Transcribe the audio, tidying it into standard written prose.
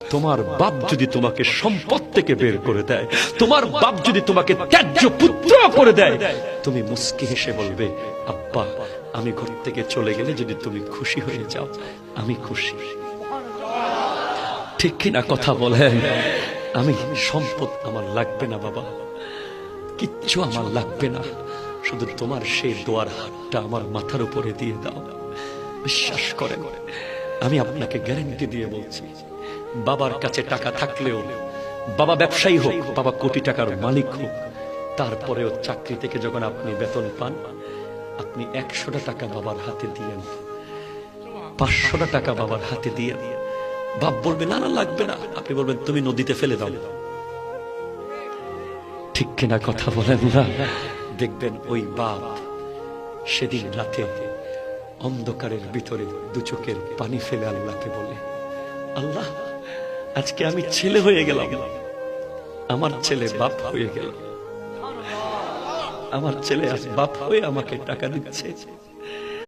তোমার বাপ যদি তোমাকে সম্পদ থেকে বের করে দেয়, তোমার বাপ যদি তোমাকে ত্যায্য পুত্র করে দেয়, তুমি মুস্কি হেসে বলবে, আব্বা আমি ঘর থেকে চলে গেলে যদি তুমি খুশি হয়ে যাও, আমি খুশি। ঠিক কিনা কথা বলেন? আমি সম্পদ আমার লাগবে না বাবা, কিচ্ছু আমার লাগবে না, শুধু তোমার সেই দোয়ার হাতটা আমার মাথার উপরে দিয়ে দাও। বিশ্বাস করেন, আমি আপনাকে গ্যারান্টি দিয়ে বলছি, বাবার কাছে টাকা থাকলেও, বাবা ব্যবসায়ী হোক, বাবা কোটি টাকার মালিক হোক, তারপরেও চাকরি থেকে যখন আপনি বেতন পান, আপনি 100টা টাকা বাবার হাতে দিয়েন, 500টা টাকা বাবার হাতে দিয়েন। বাপ বলবে না না লাগবে না, আপনি বলবেন তুমি নদীতে ফেলে দাও। ঠিক কিনা কথা বলেন না? দেখবেন ওই বাপ সেদিন রাতে অন্ধকারের ভিতরে দু চোখের পানি ফেলে আল্লাহকে বলে, আল্লাহ আজকে আমি ছেলে হয়ে গেলাম, আমার ছেলে বাপ হয়ে গেল, আমার ছেলে আজ বাপ হয়ে আমাকে টাকা দিচ্ছে।